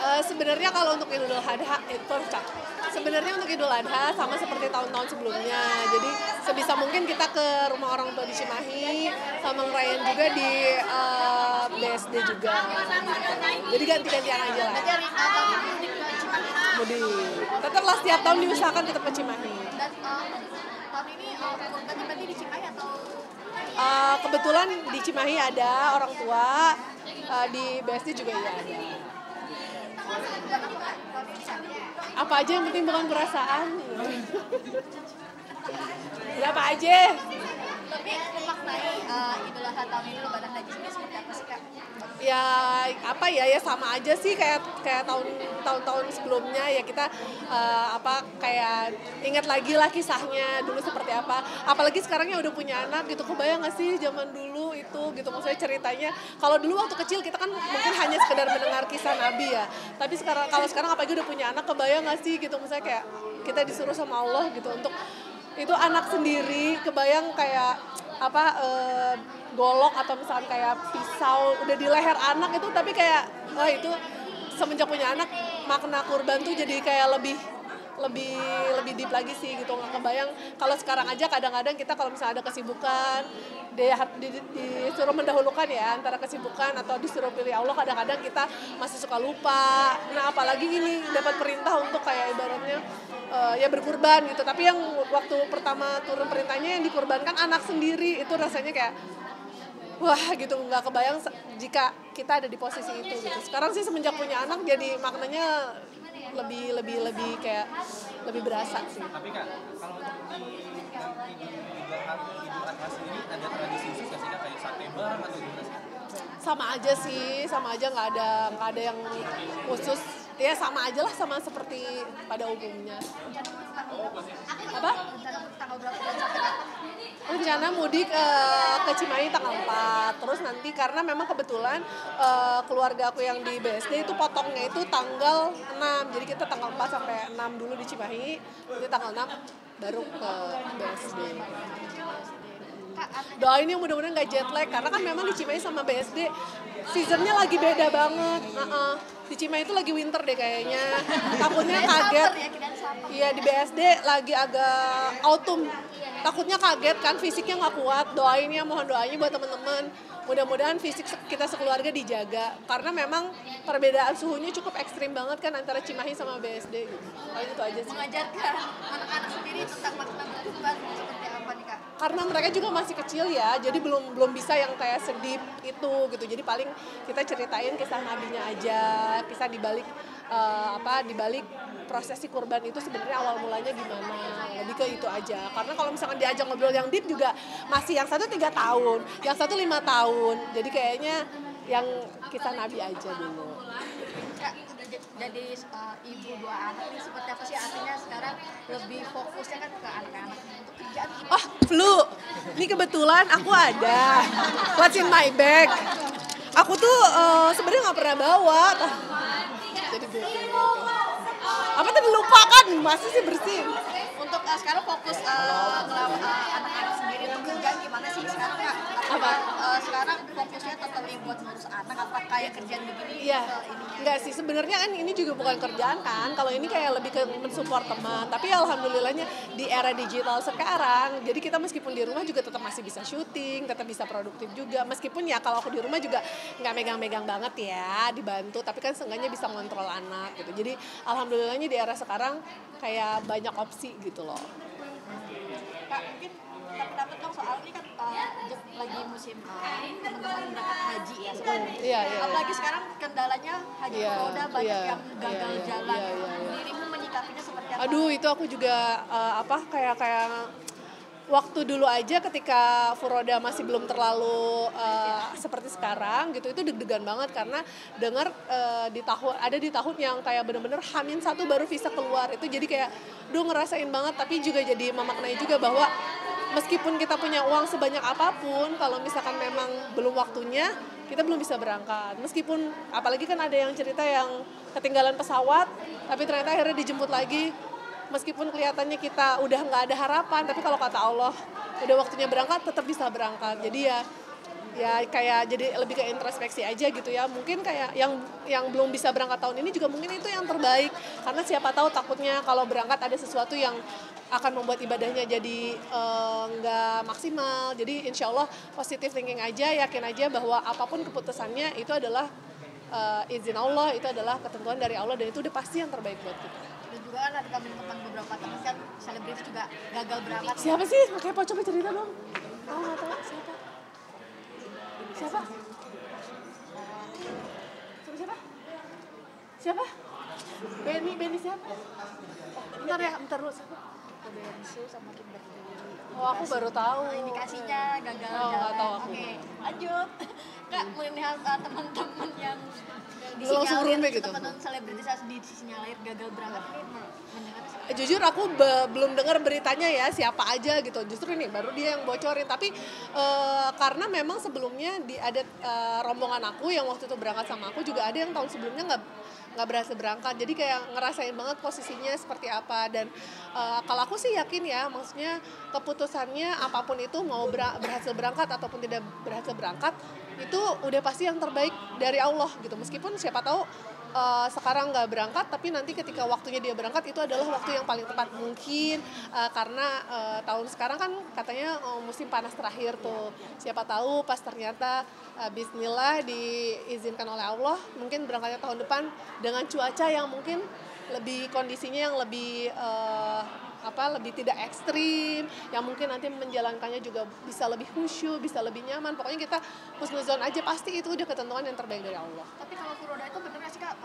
Sebenarnya kalau untuk Idul Adha itu sebenarnya untuk Idul Adha sama seperti tahun-tahun sebelumnya. Jadi sebisa mungkin kita ke rumah orang tua di Cimahi sama ngerayain juga di BSD juga. Jadi ganti-gantian aja lah. Berarti hari tahun ini mudik ke Cimahi. Mudik. Tetaplah setiap tahun diusahakan tetap ke Cimahi. Dan tahun ini kurbannya berarti di Cimahi atau Kebetulan di Cimahi ada orang tua, di BSD juga iya ada. bulan apa Kak? Tahun ini Kak? Apa aja yang penting bukan perasaan. Berapa aja? Tapi memaknai Idul Adha tahun ini Lebaran Haji ini seperti apa sih Kak? Ya apa ya sama aja sih kayak tahun-tahun sebelumnya ya kita kayak ingat lagi lah kisahnya dulu seperti apa, apalagi sekarang ya udah punya anak gitu, kebayang nggak sih zaman dulu itu gitu, maksudnya ceritanya kalau dulu waktu kecil kita kan mungkin hanya sekedar mendengar kisah Nabi ya, tapi kalau sekarang apalagi udah punya anak, kebayang nggak sih gitu, misalnya kayak kita disuruh sama Allah gitu untuk itu anak sendiri, kebayang kayak golok atau misalkan kayak pisau udah di leher anak itu, tapi kayak itu semenjak punya anak makna kurban tuh jadi kayak lebih deep lagi sih gitu, nggak kebayang. Kalau sekarang aja kadang-kadang kita kalau misalnya ada kesibukan disuruh mendahulukan ya antara kesibukan atau disuruh pilih Allah, kadang-kadang kita masih suka lupa. Nah apalagi ini dapat perintah untuk kayak ibaratnya ya berkurban gitu, tapi yang waktu pertama turun perintahnya yang dikurbankan anak sendiri, itu rasanya kayak wah gitu, nggak kebayang jika kita ada di posisi itu gitu. Sekarang sih semenjak punya anak jadi maknanya lebih kayak lebih berasa sih. Tapi Kak, kalau untuk di Idul Adha sendiri ada tradisi khusus nggak sih Kak, kayak sate bareng atau gimana sih? Sama aja nggak ada yang khusus ya, sama aja lah, sama seperti pada umumnya. Apa? Tanggal berapa dan sampai kapan? Rencana mudik ke Cimahi tanggal 4. Terus nanti karena memang kebetulan keluarga aku yang di BSD itu potongnya itu tanggal 6. Jadi kita tanggal 4 sampai 6 dulu di Cimahi. Jadi tanggal 6 baru ke BSD. Doain ya mudah-mudahan gak jet lag, karena kan memang di Cimahi sama BSD seasonnya lagi beda banget. Di Cimahi itu lagi winter deh kayaknya. Takutnya kaget. Iya, di BSD lagi agak autumn. Takutnya kaget kan, fisiknya nggak kuat. Doain ya, mohon doanya buat teman-teman. Mudah-mudahan fisik kita sekeluarga dijaga, karena memang perbedaan suhunya cukup ekstrim banget kan antara Cimahi sama BSD gitu. Paling itu aja sih. Mengajarkan anak-anak sendiri tentang makna berkurban seperti apa nih Kak? Karena mereka juga masih kecil ya, jadi belum bisa yang kayak sedip itu gitu. Jadi paling kita ceritain kisah nabinya aja, kisah dibalik dibalik prosesi kurban itu sebenarnya awal mulanya gimana, lebih ke itu aja. Karena kalau misalkan diajak ngobrol yang deep juga masih yang satu 3 tahun, yang satu 5 tahun. Jadi kayaknya yang kisah nabi aja dulu. Kak, udah jadi ibu 2 anak nih, seperti apa sih artinya sekarang lebih fokusnya kan ke anak-anak untuk kerjaan gimana? Oh, flu. Ini kebetulan aku ada. What's in my bag? Aku tuh sebenarnya nggak pernah bawa. Jadi apa tadi lupa kan? Masih sih bersih. Untuk sekarang fokus anak-anak sendiri untuk kerjaan gimana sih sekarang Kak? Apa? Sekarang fokusnya totally buat ngurus anak, apa kayak kerjaan begini? Iya, ininya? enggak sih, sebenarnya kan ini juga bukan kerjaan kan, kalau ini kayak lebih ke mensupport teman, tapi alhamdulillahnya di era digital sekarang, jadi kita meskipun di rumah juga tetap masih bisa syuting, tetap bisa produktif juga, meskipun ya kalau aku di rumah juga nggak megang-megang banget ya, dibantu, tapi kan seenggaknya bisa ngontrol anak gitu, jadi alhamdulillahnya di era sekarang kayak banyak opsi gitu loh. Kak, mungkin dapat dong soal ini kan lagi musim teman-teman berangkat haji ya sekarang. Iya. Apalagi sekarang kendalanya haji roda banyak yang gagal jalan. Iya. Dirimu menyikapinya seperti apa? Aduh, itu aku juga kayak waktu dulu aja ketika Furoda masih belum terlalu seperti sekarang gitu, itu deg-degan banget karena dengar di tahun yang kayak bener-bener H-1 baru visa keluar, itu jadi kayak ngerasain banget, tapi juga jadi memaknai juga bahwa meskipun kita punya uang sebanyak apapun, kalau misalkan memang belum waktunya, kita belum bisa berangkat. Meskipun apalagi kan ada yang cerita yang ketinggalan pesawat, tapi ternyata akhirnya dijemput lagi. Meskipun kelihatannya kita udah nggak ada harapan, tapi kalau kata Allah udah waktunya berangkat, tetap bisa berangkat. Jadi ya ya kayak jadi lebih ke introspeksi aja gitu ya. Mungkin kayak yang belum bisa berangkat tahun ini juga mungkin itu yang terbaik, karena siapa tahu takutnya kalau berangkat ada sesuatu yang akan membuat ibadahnya jadi nggak maksimal. Jadi insya Allah positive thinking aja, yakin aja bahwa apapun keputusannya itu adalah izin Allah, itu adalah ketentuan dari Allah, dan itu udah pasti yang terbaik buat kita. Dan juga kan ada teman-teman beberapa teman kan selebritis juga gagal berangkat. Siapa sih? Kepo, coba cerita dong. Oh, nggak tahu siapa? Siapa? Siapa? Siapa? Benny siapa? Bentar ya, bentar dulu. Bensu sama Kimberly. Oh, aku baru tahu. Indikasinya gagal Oh, nggak tahu aku. Oke, lanjut. Kak, melihat teman-teman yang Langsung rumit gitu. teman-teman selebritis disinyalir gagal berangkat ini mendengar Jujur aku belum dengar beritanya ya siapa aja gitu. Justru ini baru dia yang bocorin. Tapi karena memang sebelumnya ada rombongan aku yang waktu itu berangkat sama aku juga ada yang tahun sebelumnya nggak berhasil berangkat. Jadi kayak ngerasain banget posisinya seperti apa. Dan kalau aku sih yakin ya, maksudnya keputusannya apapun itu mau berhasil berangkat ataupun tidak berhasil berangkat, itu udah pasti yang terbaik dari Allah gitu. Meskipun siapa tahu sekarang nggak berangkat, tapi nanti ketika waktunya dia berangkat itu adalah waktu yang paling tepat mungkin, karena tahun sekarang kan katanya musim panas terakhir tuh. Siapa tahu pas ternyata bismillah diizinkan oleh Allah, mungkin berangkatnya tahun depan dengan cuaca yang mungkin kondisinya yang lebih lebih tidak ekstrim, yang mungkin nanti menjalankannya juga bisa lebih khusyuk, bisa lebih nyaman. Pokoknya kita husnuzon aja, pasti itu udah ketentuan yang terbaik dari Allah. Tapi kalau Furoda itu bener nggak sih Kak,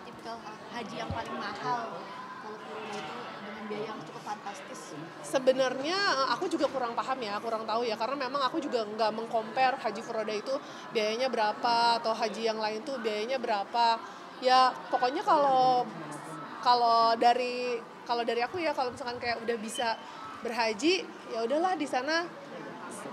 tipe haji yang paling mahal? Kalau Furoda itu dengan biaya yang cukup fantastis. Sebenarnya aku juga kurang paham ya, kurang tahu ya, karena memang aku juga nggak mengcompare haji Furoda itu biayanya berapa atau haji yang lain tuh biayanya berapa. Ya pokoknya kalau dari aku ya, kalau misalkan kayak udah bisa berhaji, ya udahlah di sana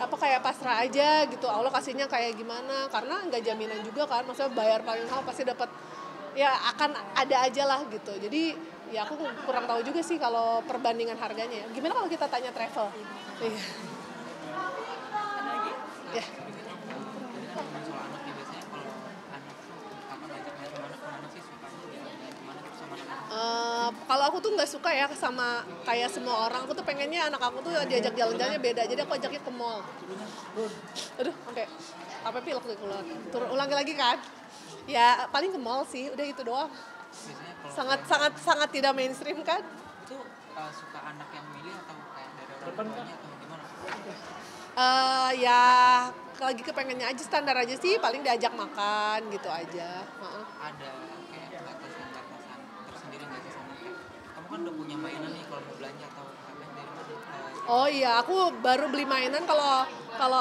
kayak pasrah aja gitu, Allah kasihnya kayak gimana, karena nggak jaminan juga kan, maksudnya bayar paling mahal pasti dapat, ya akan ada aja lah gitu. Jadi ya aku kurang tahu juga sih kalau perbandingan harganya. Gimana kalau kita tanya travel? Iya. Ada lagi? Ya. Soal anak ya, biasanya kalau anak kakak ngajak main sama anak sih suka gimana gitu sama anak. Kalau aku tuh nggak suka ya sama kayak semua orang. Aku tuh pengennya anak aku tuh diajak jalan-jalannya beda. Jadi aku ajaknya ke mall. Aduh, oke. Apa pilek tuh keluar. Ulangi lagi kan? Ya paling ke mall sih. Udah itu doang. Biasanya kalau Sangat tidak mainstream kan? itu suka anak yang milih atau kayak dari orang tuanya atau gimana? Ya lagi kepengennya aja, standar aja sih. Paling diajak makan gitu aja. Ada kayak batasan tersendiri nggak sih sama kayak kamu kan udah punya mainan nih kalau mau belanja atau ngapain dari mana? Oh iya, aku baru beli mainan kalau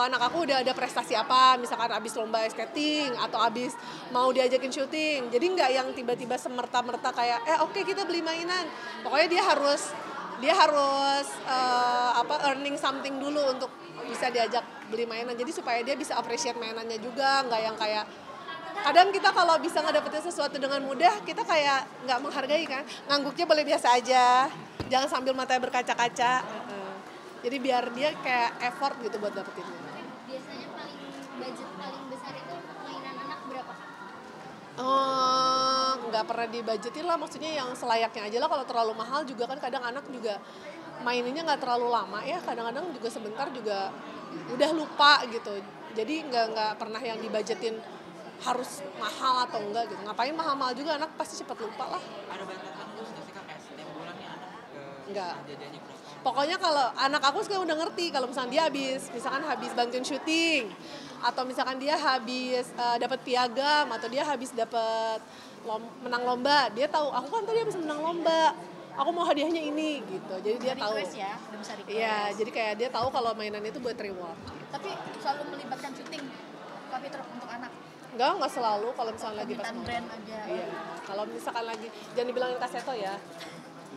anak aku udah ada prestasi apa, misalkan abis lomba skating atau abis mau diajakin syuting. Jadi nggak yang tiba-tiba semerta-merta kayak oke, kita beli mainan. Pokoknya dia harus earning something dulu untuk bisa diajak beli mainan. Jadi supaya dia bisa appreciate mainannya juga, nggak yang kayak kadang kita kalau bisa ngedapetin sesuatu dengan mudah, kita kayak nggak menghargai kan. Ngangguknya boleh biasa aja, jangan sambil matanya berkaca-kaca. Jadi biar dia kayak effort gitu buat dapetinnya. Biasanya budget paling besar itu mainan anak berapa? Nggak pernah dibudgetin lah, maksudnya yang selayaknya aja lah. Kalau terlalu mahal juga kan kadang anak juga maininnya nggak terlalu lama ya, kadang-kadang juga sebentar juga udah lupa gitu. Jadi nggak pernah yang dibudgetin harus mahal atau enggak gitu. Ngapain mahal-mahal juga, anak pasti cepat lupa lah. Ada batasan khusus nggak sih Kak, kayak setiap bulannya anak Enggak. jajannya berapa? Pokoknya kalau anak aku sekarang udah ngerti, kalau misalkan dia habis bantuin syuting, atau misalkan dia habis dapat piagam, atau dia habis dapat menang lomba, dia tahu aku kan tadi habis menang lomba, aku mau hadiahnya ini gitu. Jadi dia tahu. Request ya, udah bisa request. Iya, jadi kayak dia tahu kalau mainan itu buat reward. Tapi selalu melibatkan syuting Kak Fitro untuk anak. Nggak selalu, kalau misalkan lagi pas Permintaan mau. brand aja. Iya, kalau misalkan lagi, jangan dibilangin kaseto ya.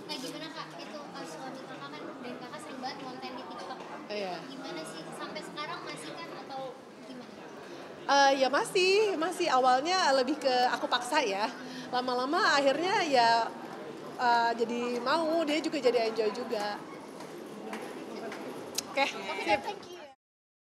Nah gimana Kak, itu suami kakak kan dan kakak sering banget konten di TikTok. Iya. Gimana sih, sampai sekarang masih kan atau gimana? Ya masih awalnya lebih ke aku paksa ya. Lama-lama akhirnya ya jadi mau, dia juga jadi enjoy juga. Oke, sip. Thank you.